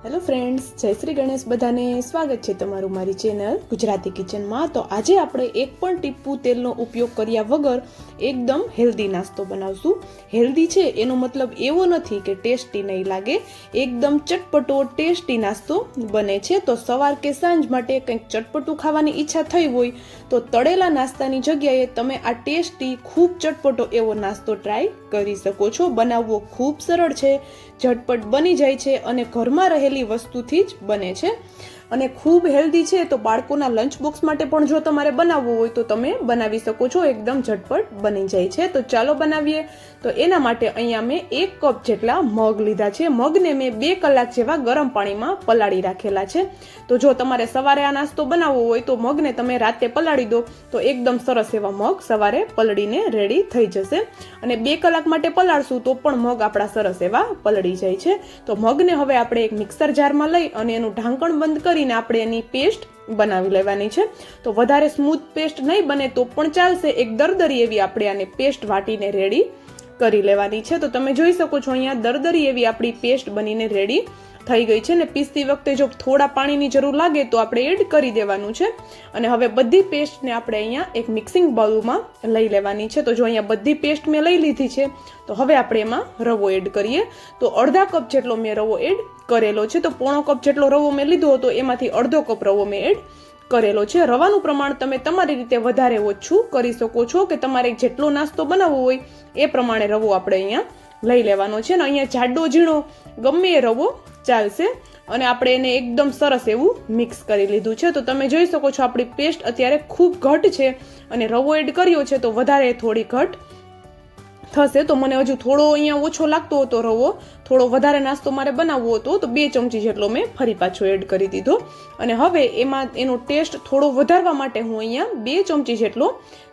Hello friends, જય શ્રી ગણેશ. બધાને સ્વાગત છે તમારું મારી ચેનલ ગુજરાતી કિચનમાં. તો આજે આપણે એક પણ ટીપું તેલનો ઉપયોગ કર્યા વગર એકદમ હેલ્ધી નાસ્તો બનાવશું. હેલ્ધી છે એનો મતલબ એવો નથી કે ટેસ્ટી નહીં લાગે, એકદમ ચટપટો ટેસ્ટી નાસ્તો બને છે. તો સવાર કે સાંજ માટે કંઈક ચટપટું ખાવાની ઈચ્છા થઈ હોય તો તળેલા નાસ્તાની જગ્યાએ તમે આ ટેસ્ટી ખૂબ ચટપટો એવો નાસ્તો ટ્રાય કરી શકો છો. બનાવવો ખૂબ સરળ છે, ઝટપટ બની જાય છે અને ઘરમાં રહેલી વસ્તુથી જ બને છે અને ખૂબ હેલ્ધી છે. તો બાળકોના લંચ બોક્સ માટે પણ જો તમારે બનાવવું હોય તો તમે બનાવી શકો છો, એકદમ ઝટપટ બની જાય છે. તો ચાલો બનાવીએ. તો એના માટે અહીંયા મેં 1 કપ જેટલા મગ લીધા છે. મગને મેં 2 કલાક જેવા ગરમ પાણીમાં પલાળી રાખેલા છે. તો જો તમારે સવારે આ નાસ્તો બનાવવો હોય તો મગને તમે રાતે પલાળી દો તો એકદમ સરસ એવા મગ સવારે પલળીને રેડી થઈ જશે. અને 2 કલાક માટે પલાળશું તો પણ મગ આપણા સરસ એવા પલળી જાય છે. તો મગને હવે આપણે એક મિક્સર જારમાં લઈ અને એનું ઢાંકણ બંધ કરીને આપણે એની પેસ્ટ બનાવી લેવાની છે. તો વધારે સ્મૂથ પેસ્ટ નહીં બને તો પણ ચાલશે, એક દરદરી એવી આપણે આને પેસ્ટ વાટીને રેડી કરી લેવાની છે. તો તમે જોઈ શકો છો અહીંયા દરદરી એવી આપણી પેસ્ટ બનીને રેડી થઈ ગઈ છે. ને પીસતી વખતે જો થોડા પાણીની જરૂર લાગે તો આપણે એડ કરી દેવાનું છે. અને હવે બધી પેસ્ટને આપણે અહીંયા એક મિક્સિંગ બાઉલમાં લઈ લેવાની છે. તો જો અહીંયા બધી પેસ્ટ મેં લઈ લીધી છે તો હવે આપણે એમાં રવો એડ કરીએ. તો અડધા કપ જેટલો મેં રવો એડ કરેલો છે. તો પોણો કપ જેટલો રવો મેં લીધો હતો, એમાંથી અડધો કપ રવો મેં એડ કરેલો છે. રવાનું પ્રમાણ તમે તમારી રીતે વધારે ઓછું કરી શકો છો કે તમારે જેટલો નાસ્તો બનાવવો હોય એ પ્રમાણે રવો આપણે અહીંયા લઈ લેવાનો છે. ને અહીંયા જાડો ઝીણો ગમે એ રવો ચાલશે. અને આપણે એને એકદમ સરસ એવું મિક્સ કરી લીધું છે. તો તમે જોઈ શકો છો આપણી પેસ્ટ અત્યારે ખૂબ ઘટ છે અને રવો એડ કર્યો છે તો વધારે થોડી ઘટ થશે. તો મને હજુ થોડો અહીંયા ઓછો લાગતો હતો રવો, થોડો વધારે નાસ્તો મારે બનાવવો હતો તો 2 ચમચી જેટલો મેં ફરી પાછો એડ કરી દીધો. અને હવે એમાં એનો ટેસ્ટ થોડો વધારવા માટે હું અહીંયા 2 ચમચી જેટલો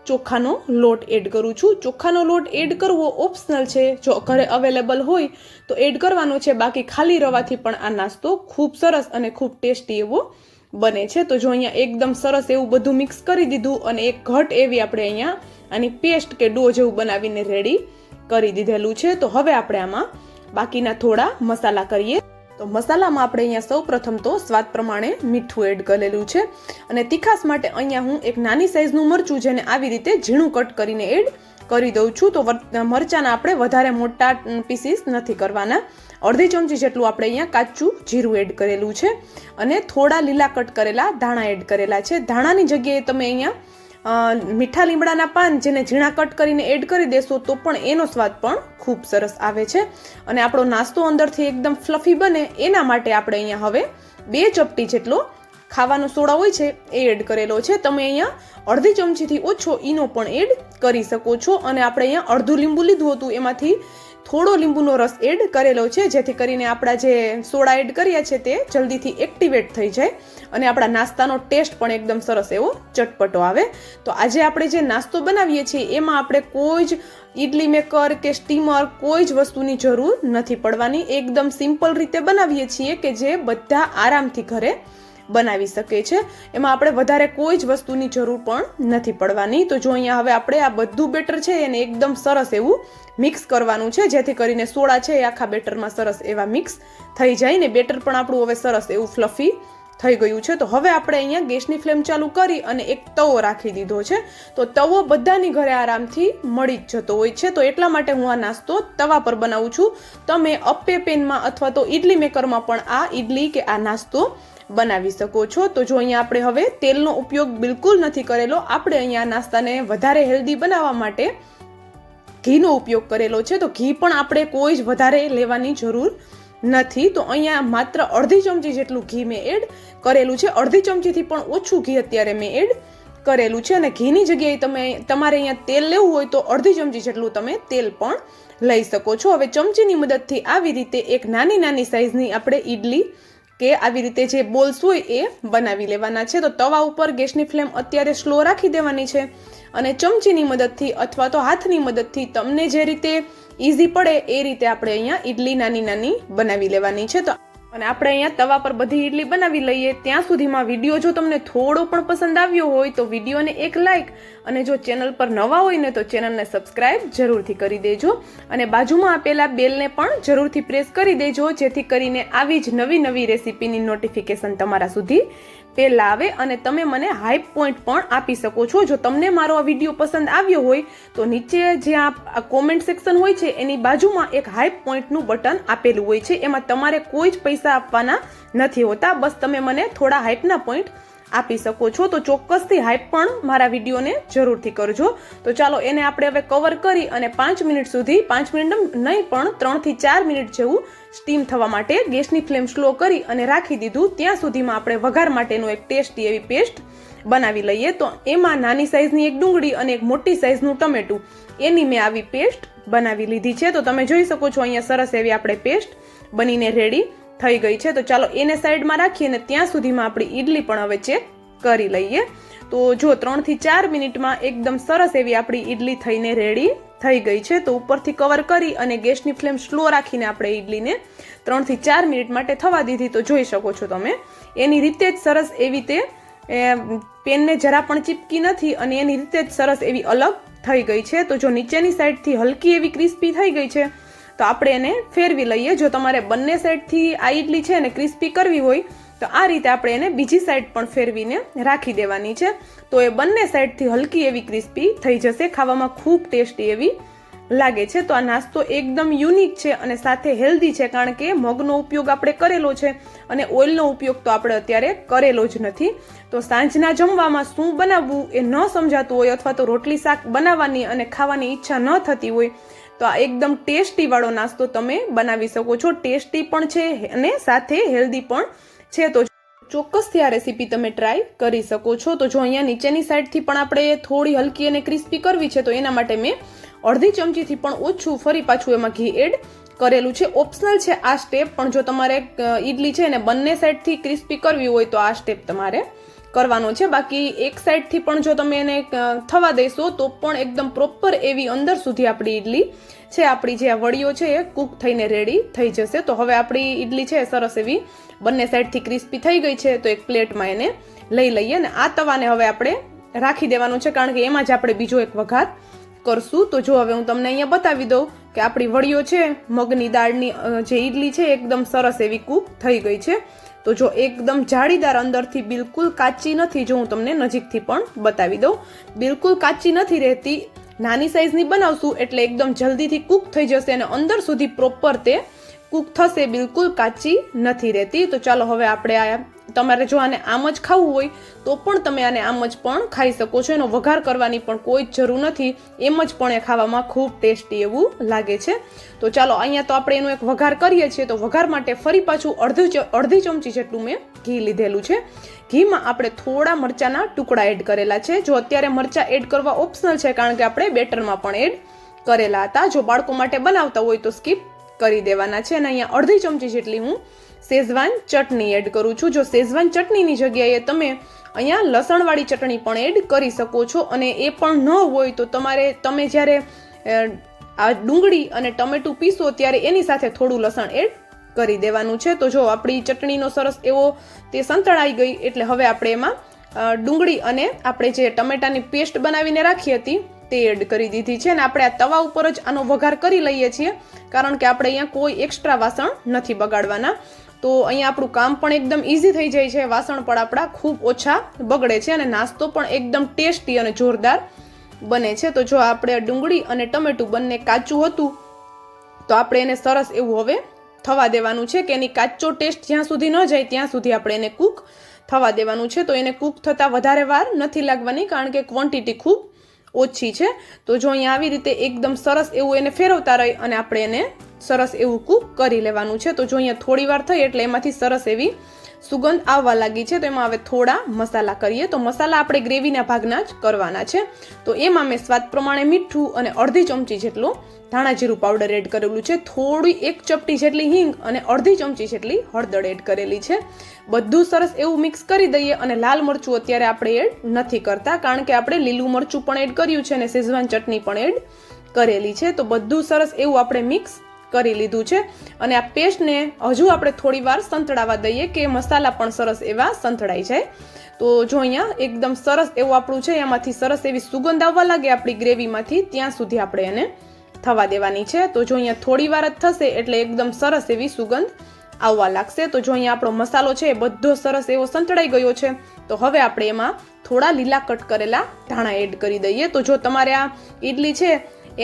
ચોખાનો લોટ એડ કરું છું. ચોખાનો લોટ એડ કરવો ઓપ્શનલ છે, જો ઘરે અવેલેબલ હોય તો એડ કરવાનો છે, બાકી ખાલી રવાથી પણ આ નાસ્તો ખૂબ સરસ અને ખૂબ ટેસ્ટી એવો બને છે. તો જો અહીંયા એકદમ સરસ એવું બધું મિક્સ કરી દીધું અને એક ઘટ એવી આપણે અહીંયા આની પેસ્ટ કે ડો જેવું બનાવીને રેડી કરી દીધેલું છે. તો હવે આપણે આમાં બાકીના થોડા મસાલા કરીએ. તો મસાલામાં આપણે અહીંયા સૌ પ્રથમ તો સ્વાદ પ્રમાણે મીઠું એડ કરેલું છે. અને તીખાસ માટે અહીંયા હું એક નાની સાઈઝનું મરચું જેને આવી રીતે ઝીણું કટ કરીને એડ કરી દઉં છું. તો મરચાના આપણે વધારે મોટા પીસીસ નથી કરવાના. અડધી ચમચી જેટલું આપણે અહીંયા કાચું જીરું એડ કરેલું છે અને થોડા લીલા કટ કરેલા ધાણા એડ કરેલા છે. ધાણાની જગ્યાએ તમે અહીંયા મીઠા લીમડાના પાન જેને ઝીણા કટ કરીને એડ કરી દેશો તો પણ એનો સ્વાદ પણ ખૂબ સરસ આવે છે. અને આપણો નાસ્તો અંદરથી એકદમ ફ્લફી બને એના માટે આપણે અહીંયા હવે 2 ચપટી જેટલો ખાવાનો સોડા હોય છે એ એડ કરેલો છે. તમે અહીંયા અડધી ચમચીથી ઓછો ઈનો પણ એડ કરી શકો છો. અને આપણે અહીંયા અડધું લીંબુ લીધું હતું, એમાંથી થોડો લીંબુનો રસ એડ કરેલો છે જેથી કરીને આપણા જે સોડા એડ કર્યા છે તે જલ્દીથી એક્ટિવેટ થઈ જાય અને આપણા નાસ્તાનો ટેસ્ટ પણ એકદમ સરસ એવો ચટપટો આવે. તો આજે આપણે જે નાસ્તો બનાવીએ છીએ એમાં આપણે કોઈ જ ઇડલી મેકર કે સ્ટીમર કોઈ જ વસ્તુની જરૂર નથી પડવાની. એકદમ સિમ્પલ રીતે બનાવીએ છીએ કે જે બધા આરામથી ઘરે બનાવી શકે છે. એમાં આપણે વધારે કોઈ જ વસ્તુની જરૂર પણ નથી પડવાની. તો જો અહીંયા હવે આપણે આ બધું બેટર છે એને એકદમ સરસ એવું મિક્સ કરવાનું છે જેથી કરીને સોડા છે એ આખા બેટરમાં સરસ એવા મિક્સ થઈ જાય ને બેટર પણ આપણું હવે સરસ એવું ફ્લફી થઈ ગયું છે. તો હવે આપણે અહીંયા ગેસની ફ્લેમ ચાલુ કરી અને એક તવો રાખી દીધો છે. તો તવો બધાની ઘરે આરામથી મળી જ જતો હોય છે, તો એટલા માટે હું આ નાસ્તો તવા પર બનાવું છું. તમે અપ્પે પેનમાં અથવા તો ઇડલી મેકરમાં પણ આ ઇડલી કે આ નાસ્તો બનાવી શકો છો. તો જો અહીંયા આપણે હવે તેલનો ઉપયોગ બિલકુલ નથી કરેલો, આપણે અહીંયા નાસ્તાને વધારે હેલ્ધી બનાવવા માટે ઘીનો ઉપયોગ કરેલો છે. તો ઘી પણ આપણે કોઈ જ વધારે લેવાની જરૂર નથી. તો અહીંયા માત્ર અડધી ચમચી જેટલું ઘી મેં એડ કરેલું છે. અડધી ચમચીથી પણ ઓછું ઘી અત્યારે મેં એડ કરેલું છે. અને ઘીની જગ્યાએ તમારે અહીંયા તેલ લેવું હોય તો અડધી ચમચી જેટલું તમે તેલ પણ લઈ શકો છો. હવે ચમચીની મદદથી આવી રીતે એક નાની નાની સાઈઝની આપણે ઈડલી કે આવી રીતે જે બોલ્સ હોય એ બનાવી લેવાના છે. તો તવા ઉપર ગેસની ફ્લેમ અત્યારે સ્લો રાખી દેવાની છે અને ચમચીની મદદથી અથવા તો હાથની મદદથી તમને જે રીતે ઇઝી પડે એ રીતે આપણે અહીંયા ઈડલી નાની નાની બનાવી લેવાની છે. તો અને આપણે અહીંયા તવા પર બધી ઇડલી બનાવી લઈએ. ત્યાં સુધીમાં વિડીયો જો તમને થોડો પણ પસંદ આવ્યો હોય તો વિડીયોને એક લાઇક, અને જો ચેનલ પર નવા હોય ને તો ચેનલને સબસ્ક્રાઇબ જરૂરથી કરી દેજો. અને બાજુમાં આપેલા બેલને પણ જરૂરથી પ્રેસ કરી દેજો, જેથી કરીને આવી જ નવી રેસીપીની નોટિફિકેશન તમારા સુધી પહેલા આવે અને તમે મને હાઈપ પોઈન્ટ પણ આપી શકો છો. જો તમને મારો આ વિડીયો પસંદ આવ્યો હોય તો નીચે જ્યાં કોમેન્ટ સેક્શન હોય છે એની બાજુમાં એક હાઈપ પોઈન્ટનું બટન આપેલું હોય છે. એમાં તમારે કોઈ જ પૈસા આપવાના નથી હોતા, બસ તમે મને થોડા હાઈપના પોઈન્ટ આપી શકો છો. તો ચોક્કસથી હાઈપ પણ મારા વિડીયોને જરૂરથી કરજો. તો ચાલો એને આપણે હવે કવર કરી અને 5 મિનિટ સુધી, 5 મિનિટ નહીં પણ 3 થી 4 મિનિટ જેવું સ્ટીમ થવા માટે ગેસની ફ્લેમ સ્લો કરી અને રાખી દીધું. ત્યાં સુધીમાં આપણે વઘાર માટેનું એક ટેસ્ટી એવી પેસ્ટ બનાવી લઈએ. તો એમાં નાની સાઇઝની એક ડુંગળી અને એક મોટી સાઇઝનું ટમેટું, એની મેં આવી પેસ્ટ બનાવી લીધી છે. તો તમે જોઈ શકો છો અહીંયા સરસ એવી આપણે પેસ્ટ બનીને રેડી થઈ ગઈ છે. તો ચાલો એને સાઈડમાં રાખીએ અને ત્યાં સુધીમાં આપણી ઈડલી પણ હવે ચેક કરી લઈએ. તો જો 3 થી 4 મિનિટમાં એકદમ સરસ એવી આપણી ઈડલી થઈને રેડી થઈ ગઈ છે. તો ઉપરથી કવર કરી અને ગેસની ફ્લેમ સ્લો રાખીને આપણે ઈડલીને 3 થી 4 મિનિટ માટે થવા દીધી. તો જોઈ શકો છો તમે એની રીતે જ સરસ એવી તે પેનને જરા પણ ચીપકી નથી અને એની રીતે જ સરસ એવી અલગ થઈ ગઈ છે. તો જો નીચેની સાઈડથી હલકી એવી ક્રિસ્પી થઈ ગઈ છે તો આપણે એને ફેરવી લઈએ. જો તમારે બંને સાઈડથી આ ઈડલી છે એને ક્રિસ્પી કરવી હોય તો આ રીતે આપણે એને બીજી સાઈડ પણ ફેરવીને રાખી દેવાની છે. તો એ બંને સાઈડથી હલકી એવી ક્રિસ્પી થઈ જશે. ખાવામાં ખૂબ ટેસ્ટી એવી લાગે છે. તો આ નાસ્તો એકદમ યુનિક છે અને સાથે હેલ્ધી છે, કારણ કે મગનો ઉપયોગ આપણે કરેલો છે અને ઓઇલનો ઉપયોગ તો આપણે અત્યારે કરેલો જ નથી. તો સાંજના જમવામાં શું બનાવવું એ ન સમજાતું હોય અથવા તો રોટલી શાક બનાવવાની અને ખાવાની ઈચ્છા ન થતી હોય તો આ એકદમ ટેસ્ટી વાળો નાસ્તો તમે બનાવી શકો છો. ટેસ્ટી પણ છે અને સાથે હેલ્ધી પણ છે. તો ચોક્કસથી આ રેસીપી તમે ટ્રાય કરી શકો છો. તો જો અહીંયા નીચેની સાઈડથી પણ આપણે થોડી હલકી અને ક્રિસ્પી કરવી છે તો એના માટે મેં અડધી ચમચીથી પણ ઓછું ફરી પાછું એમાં ઘી એડ કરેલું છે. ઓપ્શનલ છે આ સ્ટેપ, પણ જો તમારે ઈડલી છે એને બંને સાઈડથી ક્રિસ્પી કરવી હોય તો આ સ્ટેપ તમારે કરવાનો છે. બાકી એક સાઈડથી પણ જો તમે એને થવા દેશો તો પણ એકદમ પ્રોપર એવી અંદર સુધી આપણી ઈડલી છે, આપણી જે આ વડીઓ છે એ કૂક થઈને રેડી થઈ જશે. તો હવે આપણી ઈડલી છે સરસ એવી બંને સાઈડથી ક્રિસ્પી થઈ ગઈ છે. તો એક પ્લેટમાં એને લઈ લઈએ અને આ તવાને હવે આપણે રાખી દેવાનું છે, કારણ કે એમાં જ આપણે બીજો એક વઘાર કરશું. તો જો હવે હું તમને અહીંયા બતાવી દઉં કે આપણી વડીઓ છે મગની દાળની જે ઈડલી છે એકદમ સરસ એવી કૂક થઈ ગઈ છે. તો જો એકદમ જાળીદાર, અંદરથી બિલકુલ કાચી નથી. જો હું તમને નજીકથી પણ બતાવી દઉં, બિલકુલ કાચી નથી રહેતી. નાની સાઈઝની બનાવશું એટલે એકદમ જલ્દીથી કૂક થઈ જશે અને અંદર સુધી પ્રોપર તે કૂક થશે, બિલકુલ કાચી નથી રહેતી. તો ચાલો હવે આપણે તમારે જો આને આમ જ ખાવું હોય તો પણ તમે આને આમ જ પણ ખાઈ શકો છો. એનો વઘાર કરવાની પણ કોઈ જ જરૂર નથી, એમ જ પણ એ ખાવામાં ખૂબ ટેસ્ટી એવું લાગે છે. તો ચાલો અહીંયા તો આપણે એનો એક વઘાર કરીએ છીએ. તો વઘાર માટે ફરી પાછું અડધી ચમચી જેટલું મેં ઘી લીધેલું છે. ઘીમાં આપણે થોડા મરચાના ટુકડા એડ કરેલા છે. જો અત્યારે મરચા એડ કરવા ઓપ્શનલ છે, કારણ કે આપણે બેટરમાં પણ એડ કરેલા હતા. જો બાળકો માટે બનાવતા હોય તો સ્કીપ કરી દેવાના છે. અને અહીંયા અડધી ચમચી જેટલી હું શેઝવાન ચટણી એડ કરું છું. જો શેઝવાન ચટણીની જગ્યાએ તમે અહીંયા લસણવાળી ચટણી પણ એડ કરી શકો છો. અને એ પણ ન હોય તો તમે જ્યારે આ ડુંગળી અને ટમેટું પીસો ત્યારે એની સાથે થોડું લસણ એડ કરી દેવાનું છે. તો જો આપણી ચટણીનો સરસ એવો તે સંતળાઈ ગઈ એટલે હવે આપણે એમાં ડુંગળી અને આપણે જે ટમેટાની પેસ્ટ બનાવીને રાખી હતી તે એડ કરી દીધી છે. અને આપણે આ તવા ઉપર જ આનો વઘાર કરી લઈએ છીએ, કારણ કે આપણે અહીંયા કોઈ એક્સ્ટ્રા વાસણ નથી બગાડવાના. તો અહીંયા આપણું કામ પણ એકદમ ઇઝી થઈ જાય છે, વાસણ પણ આપણા ખૂબ ઓછા બગડે છે અને નાસ્તો પણ એકદમ ટેસ્ટી અને જોરદાર બને છે. તો જો આપણે ડુંગળી અને ટમેટું બંને કાચું હતું તો આપણે એને સરસ એવું હવે થવા દેવાનું છે કે એની કાચો ટેસ્ટ જ્યાં સુધી ન જાય ત્યાં સુધી આપણે એને કૂક થવા દેવાનું છે. તો એને કૂક થતાં વધારે વાર નથી લાગવાની, કારણ કે ક્વોન્ટિટી ખૂબ ઓછી છે. તો જો અહીંયા આવી રીતે એકદમ સરસ એવું એને ફેરવતા રહી અને આપણે એને સરસ એવું કૂક કરી લેવાનું છે. તો જો અહીંયા થોડી વાર થઈ એટલે એમાંથી સરસ એવી સુગંધ આવવા લાગી છે. તો એમાં હવે થોડા મસાલા કરીએ. તો મસાલા આપણે ગ્રેવીના ભાગના જ કરવાના છે. તો એમાં મેં સ્વાદ પ્રમાણે મીઠું અને અડધી ચમચી જેટલું ધાણા જીરું પાવડર એડ કરેલું છે. થોડી 1 ચપટી જેટલી હિંગ અને અડધી ચમચી જેટલી હળદર એડ કરેલી છે. બધું સરસ એવું મિક્સ કરી દઈએ. અને લાલ મરચું અત્યારે આપણે એડ નથી કરતા, કારણ કે આપણે લીલું મરચું પણ એડ કર્યું છે અને શેઝવાન ચટણી પણ એડ કરેલી છે. તો બધું સરસ એવું આપણે મિક્સ કરી લીધું છે અને આ પેસ્ટને હજુ આપણે થોડી વાર સંતળાવા દઈએ કે મસાલા પણ સરસ એવા સંતળાઈ જાય. તો જો અહીંયા એકદમ સરસ એવું આપણું છે, એમાંથી સરસ એવી સુગંધ આવવા લાગે આપણી ગ્રેવીમાંથી, ત્યાં સુધી આપણે એને થવા દેવાની છે. તો જો અહીંયા થોડી વાર જ થશે એટલે એકદમ સરસ એવી સુગંધ આવવા લાગશે. તો જો અહીંયા આપણો મસાલો છે એ બધો સરસ એવો સંતળાઈ ગયો છે. તો હવે આપણે એમાં થોડા લીલા કટ કરેલા ધાણા એડ કરી દઈએ. તો જો તમારે આ ઈડલી છે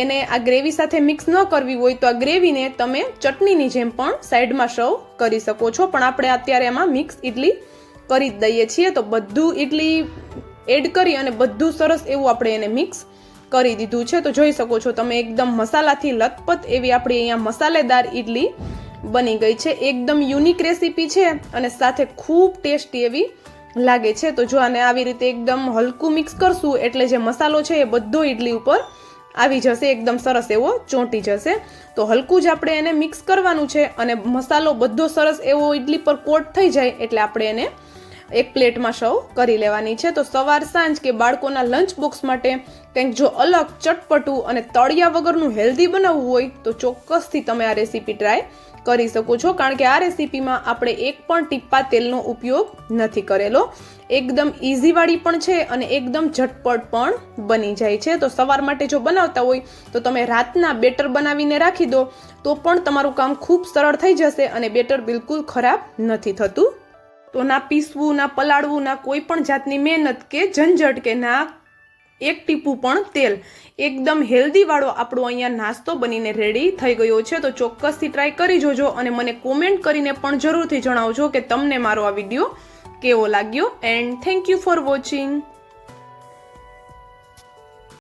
એને આ ગ્રેવી સાથે મિક્સ ન કરવી હોય તો આ ગ્રેવીને તમે ચટણીની જેમ પણ સાઈડમાં સર્વ કરી શકો છો, પણ આપણે અત્યારે એમાં મિક્સ ઈડલી કરી જ દઈએ છીએ. તો બધું ઈડલી એડ કરી અને બધું સરસ એવું આપણે એને મિક્સ કરી દીધું છે. તો જોઈ શકો છો તમે એકદમ મસાલાથી લથપથ એવી આપણી અહીંયા મસાલેદાર ઈડલી બની ગઈ છે. એકદમ યુનિક રેસીપી છે અને સાથે ખૂબ ટેસ્ટી એવી લાગે છે. તો જો આને આવી રીતે એકદમ હલકું મિક્સ કરશું એટલે જે મસાલો છે એ બધો ઈડલી ઉપર આવી જશે, એકદમ સરસ એવો ચોંટી જશે. તો હલકું જ આપણે એને મિક્સ કરવાનું છે અને મસાલો બધો સરસ એવો ઈડલી પર કોટ થઈ જાય એટલે આપણે એને એક પ્લેટમાં સર્વ કરી લેવાની છે. તો સવાર સાંજ કે બાળકોના લંચ બોક્સ માટે કંઈક જો અલગ ચટપટું અને તળિયા વગરનું હેલ્ધી બનાવવું હોય તો ચોક્કસથી તમે આ રેસીપી ટ્રાય કરી શકો છો, કારણ કે આ રેસીપીમાં આપણે એક પણ ટીપા તેલનો ઉપયોગ નથી કરેલો. એકદમ ઇઝીવાળી પણ છે અને એકદમ ઝટપટ પણ બની જાય છે. તો સવાર માટે જો બનાવતા હોય તો તમે રાતના બેટર બનાવીને રાખી દો તો પણ તમારું કામ ખૂબ સરળ થઈ જશે અને બેટર બિલકુલ ખરાબ નથી થતું. તો ના પીસવું, ના પલાળવું, ના કોઈ પણ જાતની મહેનત કે ઝંઝટ કે ના એક ટીપું પણ તેલ. એકદમ હેલ્ધીવાળો આપણો અહીંયા નાસ્તો બનીને રેડી થઈ ગયો છે. તો ચોક્કસથી ટ્રાય કરી જોજો અને મને કોમેન્ટ કરીને પણ જરૂરથી જણાવજો કે તમને મારો આ વિડીયો કેવો લાગ્યો. And thank you for watching.